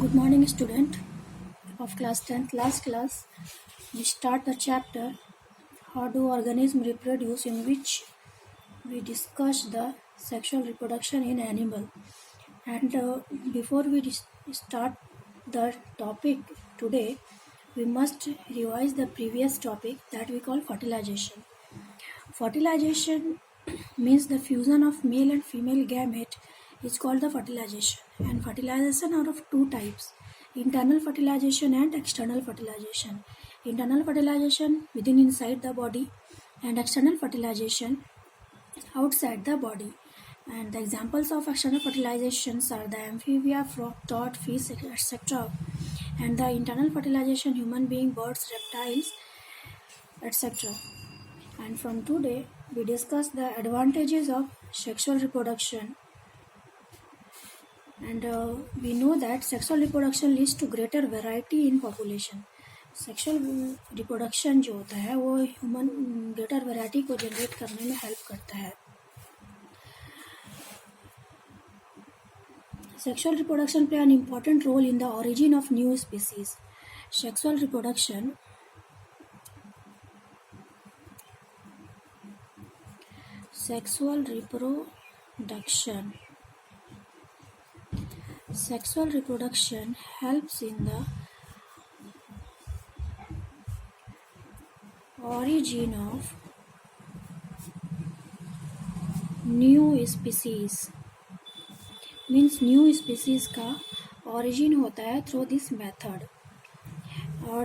Good morning, student of class 10th. Last class, we start the chapter How do organisms reproduce, in which we discuss the sexual reproduction in animal. And before we start the topic today, we must revise the previous topic that we call fertilization. Fertilization means the fusion of male and female gamete is called the fertilization. And fertilization are of two types: internal fertilization and external fertilization. Internal fertilization within inside the body, and external fertilization outside the body. And the examples of external fertilizations are the amphibia, frog, toad, fish, etc. And the internal fertilization, human being, birds, reptiles, etc. And from today, we discuss the advantages of sexual reproduction. And we know that sexual reproduction leads to greater variety in population. Sexual reproduction जो होता है वो human greater variety को generate करने में help करता है. Sexual reproduction play an important role in the origin of new species. Sexual reproduction helps in the origin of new species. Means new species का ऑरिजिन होता है थ्रू दिस मेथड. और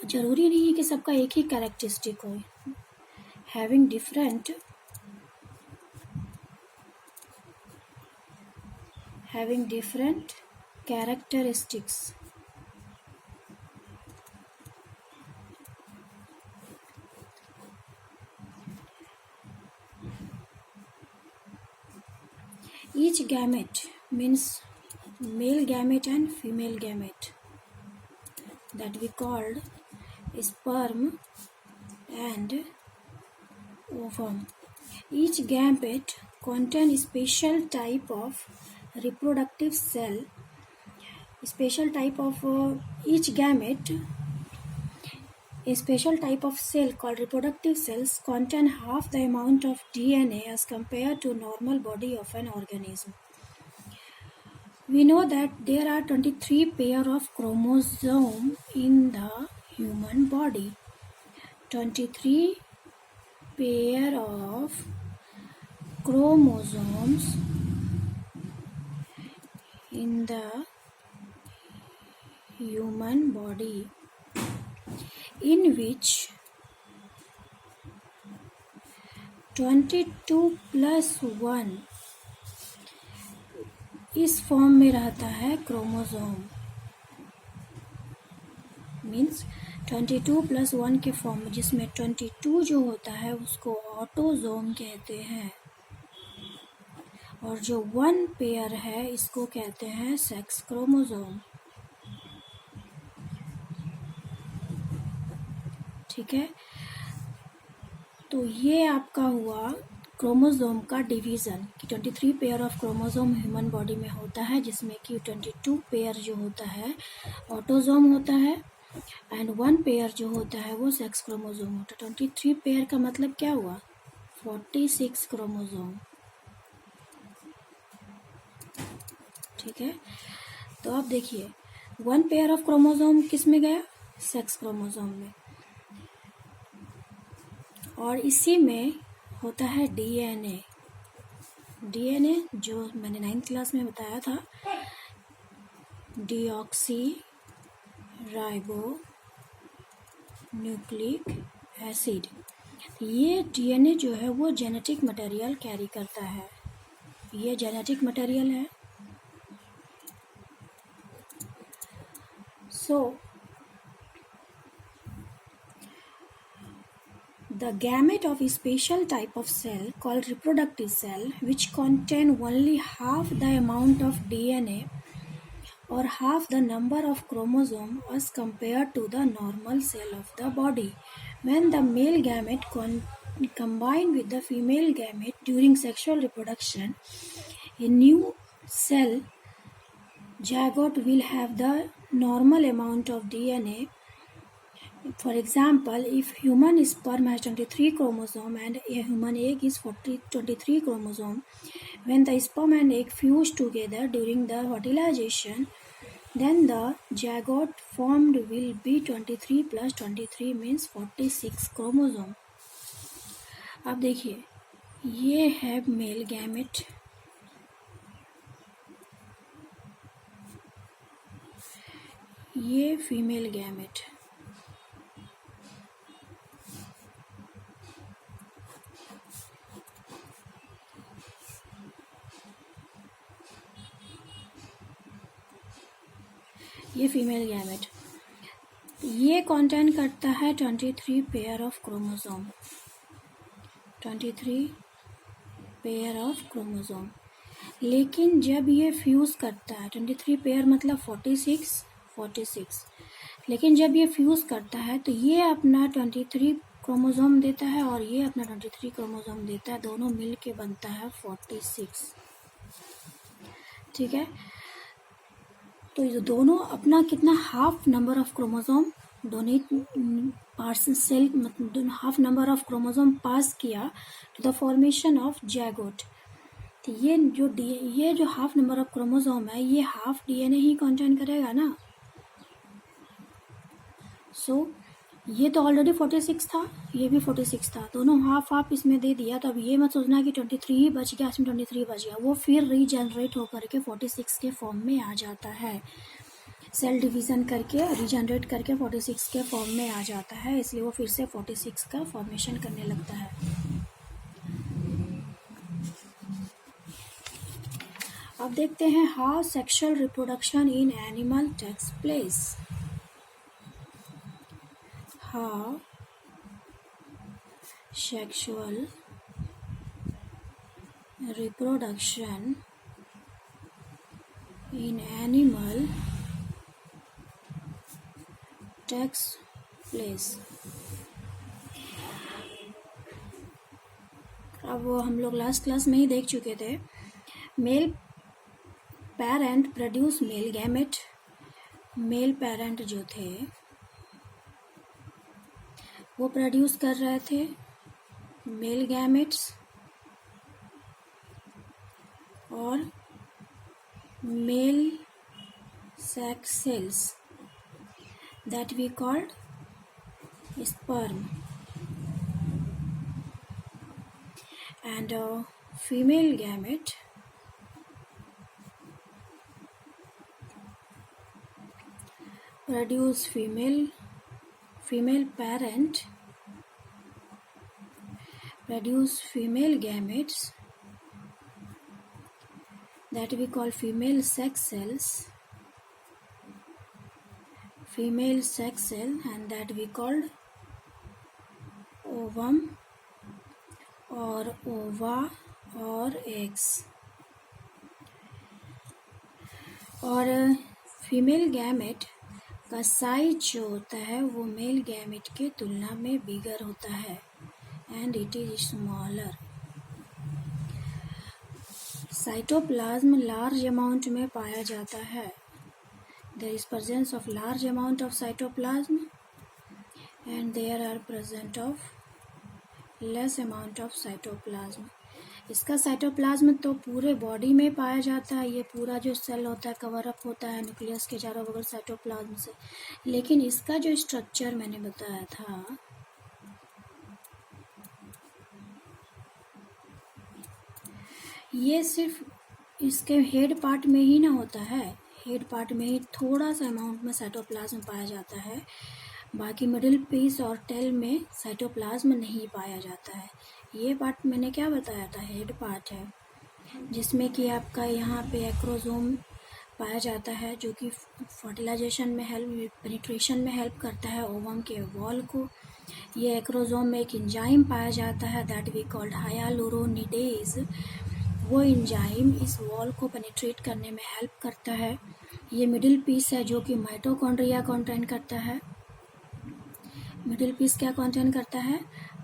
ज़रूरी नहीं है कि सबका एक ही कैरेक्टरिस्टिक हो. Having different characteristics. Each gamete means male gamete and female gamete that we called sperm and ovum. Each gamete contain a special type of reproductive cell. Each gamete, a special type of cell called reproductive cells, contain half the amount of DNA as compared to normal body of an organism. We know that there are 23 pair of chromosomes in the human body. 23 pair of chromosomes in the human body, in which 22 plus 1 इस form में रहता है chromosome. Means 22 plus 1 के form में, जिसमें 22 जो होता है उसको ऑटोजोम कहते हैं, और जो 1 पेयर है इसको कहते हैं सेक्स क्रोमोसोम. ठीक है, तो ये आपका हुआ क्रोमोसोम का डिवीज़न कि 23 pair of chromosome human body में होता है, जिसमें कि 22 पेयर जो होता है ऑटोसोम होता है, एंड 1 पेयर जो होता है वो सेक्स क्रोमोसोम होता है. 23 पेयर का मतलब क्या हुआ? 46 क्रोमोसोम. ठीक है, तो अब देखिए 1 पेयर ऑफ क्रोमोसोम किस में गया? सेक्स क्रोमोसोम में. और इसी में होता है डीएनए. जो मैंने 9th क्लास में बताया था, डीऑक्सी राइबो न्यूक्लिक एसिड. ये डीएनए जो है वो जेनेटिक मटेरियल कैरी करता है. ये जेनेटिक मटेरियल है. सो the gamete of a special type of cell called reproductive cell, which contain only half the amount of DNA or half the number of chromosomes as compared to the normal cell of the body. When the male gamete combine with the female gamete during sexual reproduction, a new cell zygote will have the normal amount of DNA. For example, if human sperm has 23 chromosome and a human egg is 23 chromosome, when the sperm and egg fuse together during the fertilization, then the zygote formed will be 23 plus 23 means 46 chromosome. अब देखिए, ये है male gamete, ये female gamete. ये female gamete, ये contain करता है 23 pair of chromosome, 23 pair of chromosome. लेकिन जब ये फ्यूज़ करता है, 23 पेयर मतलब 46, लेकिन जब ये फ्यूज़ करता है तो ये अपना 23 क्रोमोसोम देता है और ये अपना 23 क्रोमोसोम देता है, दोनों मिल के बनता है 46। ठीक है, तो ये दोनों अपना कितना हाफ नंबर ऑफ क्रोमोसोम दोनों पार्सल सेल मतलब half number of chromosome pass किया to the formation of zygote। तो ये जो हाफ नंबर ऑफ क्रोमोसोम है, ये हाफ डीएनए ही कंटेन करेगा ना। सो ये तो ऑलरेडी 46 था, ये भी 46 था, दोनों हाफ हाफ इसमें दे दिया। तो अब ये मत सोचना कि 23 ही बच गया, इसमें 23 बच गया, वो फिर रीजनरेट होकर के 46 के फॉर्म में आ जाता है, सेल डिवीज़न करके रीजनरेट करके 46 के फॉर्म में आ जाता है, इसलिए वो फिर से 46 का फॉर्मेशन करने लगता है। अब देखते हैं how sexual reproduction in animal takes place. How sexual reproduction in animal takes place। अब वो हम लोग लास्ट क्लास में ही देख चुके थे, male parent produce male gamete. Male parent जो थे वो प्रोड्यूस कर रहे थे मेल गैमेट्स और mail sex cells that we called sperm, and female gamete produce female parent produce female gametes that we call female sex cells, and that we called ovum or ova or eggs। और female gamete का size जो होता है वो male gamete के तुलना में बिगर होता है, and it is smaller। Cytoplasm large amount में पाया जाता है, there is presence of large amount of cytoplasm and there are present of less amount of cytoplasm। इसका साइटोप्लाज्म तो पूरे बॉडी में पाया जाता है, ये पूरा जो सेल होता है कवर अप होता है न्यूक्लियस के चारों बगल साइटोप्लाज्म से, लेकिन इसका जो स्ट्रक्चर मैंने बताया था ये सिर्फ इसके हेड पार्ट में ही ना होता है, हेड पार्ट में ही थोड़ा सा अमाउंट में साइटोप्लाज्म पाया जाता है, बाकी मिडिल पीस और टेल में साइटोप्लाज्म नहीं पाया जाता है। ये पार्ट मैंने क्या बताया था, हेड पार्ट है, जिसमें कि आपका यहाँ पे एक्रोसोम पाया जाता है जो कि फर्टिलाइजेशन में पेनिट्रेशन में हेल्प करता है ओवम के वॉल को। ये एक्रोसोम में एक एंजाइम पाया जाता है दैट वी कॉल्ड हायालुरोनिडेज, वो एंजाइम इस वॉल को पेनिट्रेट करने में हेल्प करता है। ये मिडिल पीस है जो कि माइटोकॉन्ड्रिया कंटेन करता है, मिडिल पीस क्या कंटेन करता है,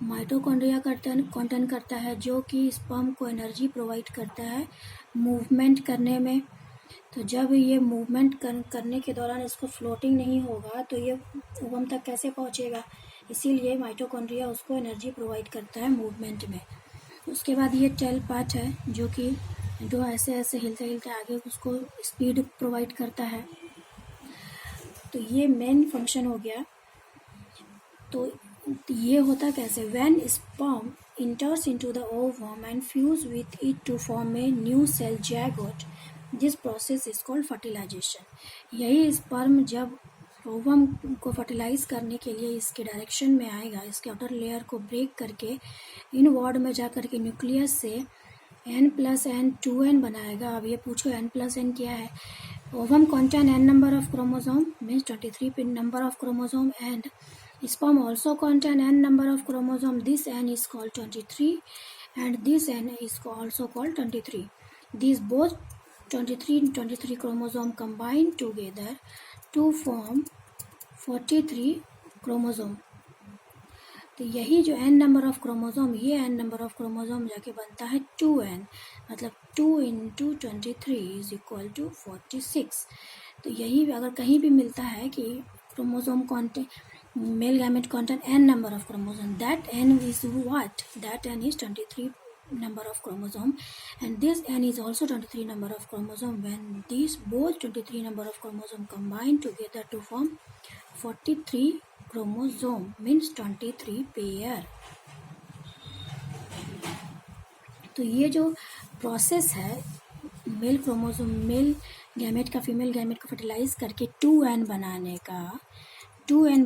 माइटोकॉन्ड्रिया कंटेन करता है जो कि स्पर्म को एनर्जी प्रोवाइड करता है मूवमेंट करने में, तो जब ये मूवमेंट करने के दौरान इसको फ्लोटिंग नहीं होगा तो ये ओवम तक कैसे पहुँचेगा, इसीलिए माइटोकॉन्ड्रिया उसको एनर्जी प्रोवाइड करता है मूवमेंट में। उसके बाद ये टेल पार्ट है जो ऐसे ऐसे हिलते हिलते आगे उसको स्पीड प्रोवाइड करता है। तो ये मेन फंक्शन हो गया। तो ये होता कैसे, when sperm enters into the ovum and fuse with it to form a new cell zygote, this process is called fertilization। यही स्पर्म जब ओवम को फर्टिलाइज करने के लिए इसके डायरेक्शन में आएगा, इसके आउटर लेयर को ब्रेक करके इनवर्ड में जा कर के न्यूक्लियस से n+n 2n बनाएगा। अब ये पूछो n+n क्या है। Ovum contain n number of chromosome means 23 number of chromosome, and sperm also contain n number of chromosome. This n is called 23 and this n is also called 23. These both 23 chromosome combine together to form 43 chromosome। तो यही जो n number of chromosome, ये n number of chromosome जाके बनता है 2n, मतलब 2 × 23 = 46। तो यही अगर कहीं भी मिलता है कि chromosome male gamete contain n number of chromosome, that n is what? That n is 23 number of chromosome, and this n is also 23 number of chromosome. When these both 23 number of chromosome combine together to form 43 chromosome means 23 pair। तो ये जो process है male gamete का female gamete को फर्टिलाइज करके 2n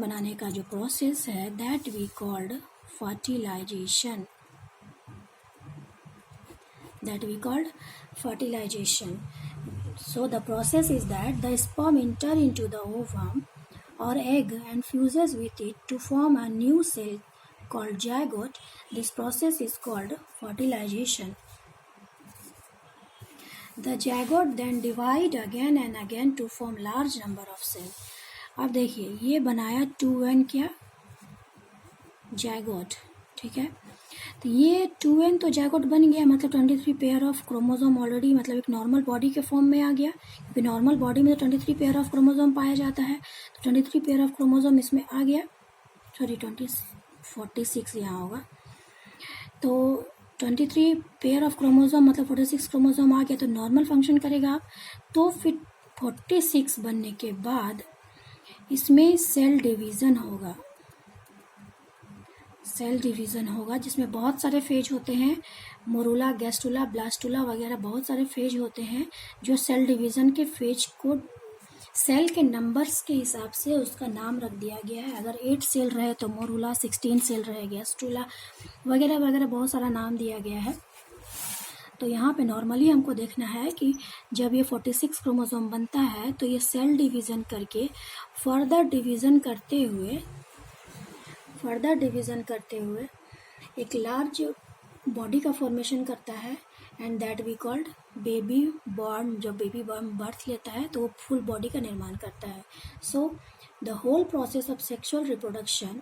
बनाने का जो प्रोसेस है, that we called fertilisation. So the process is that the sperm enter into the ovum or egg and fuses with it to form a new cell called zygote. This process is called fertilization। The zygote then divide again and again to form large number of cells। अब देखिए ये बनाया 2n क्या, zygote, ठीक है। तो ये 2n तो zygote बन गया, मतलब 23 पेयर ऑफ क्रोमोसोम ऑलरेडी, मतलब एक नॉर्मल बॉडी के फॉर्म में आ गया, क्योंकि नॉर्मल बॉडी में तो 23 पेयर ऑफ क्रोमोसोम पाया जाता है। तो 23 पेयर ऑफ क्रोमोसोम इसमें आ गया, सॉरी 46 यहाँ होगा। तो 23 पेयर ऑफ क्रोमोसोम मतलब 46 क्रोमोसोम आ गया, तो नॉर्मल फंक्शन करेगा आप। तो फिर 46 बनने के बाद इसमें सेल डिवीज़न होगा जिसमें बहुत सारे फेज होते हैं, मोरूला, गैस्टुला, ब्लास्टुला वगैरह बहुत सारे फेज होते हैं, जो सेल डिवीज़न के फेज को सेल के नंबर्स के हिसाब से उसका नाम रख दिया गया है। अगर 8 सेल रहे तो मोरूला, 16 सेल रहे गैस्टुला वगैरह वगैरह बहुत सारा नाम दिया गया है। तो यहाँ पे नॉर्मली हमको देखना है कि जब ये 46 क्रोमोसोम बनता है तो ये सेल डिवीज़न करके फर्दर डिवीज़न करते हुए एक लार्ज बॉडी का फॉर्मेशन करता है, and that we called baby born. जब बेबी बॉर्न बर्थ लेता है तो वो फुल बॉडी का निर्माण करता है। So the whole process of sexual reproduction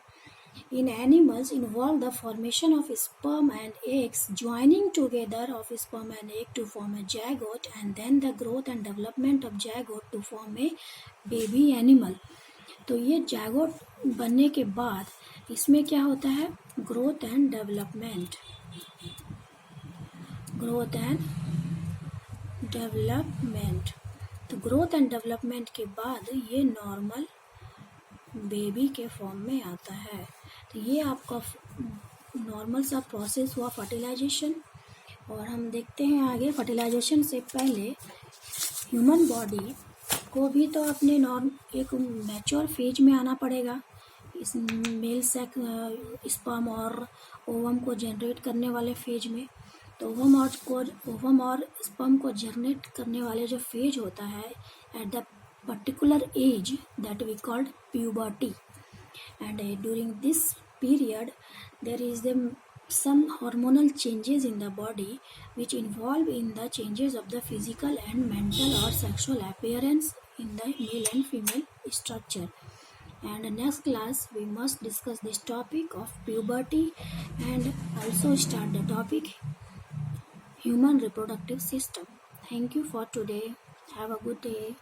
in animals involve the formation of sperm and eggs joining together of sperm and egg to form a zygote, and then the growth and development of zygote to form a baby animal। तो ये zygote बनने के बाद इसमें क्या होता है, growth and development. तो ग्रोथ एंड डेवलपमेंट के बाद ये नॉर्मल बेबी के फॉर्म में आता है। तो ये आपका नॉर्मल सा प्रोसेस हुआ फर्टिलाइजेशन। और हम देखते हैं आगे, फर्टिलाइजेशन से पहले ह्यूमन बॉडी को भी तो अपने एक मैच्योर फेज में आना पड़ेगा, इस मेल स्पर्म और ओवम को जनरेट करने वाले फेज में। तो ओवम और स्पर्म को जनरेट करने वाले जो फेज होता है at the particular age that we called puberty, and during this period there is some hormonal changes in the body which involve in the changes of the physical and mental or sexual appearance in the male and female structure। And next class we must discuss this topic of puberty and also start the topic human reproductive system। Thank you for today। Have a good day.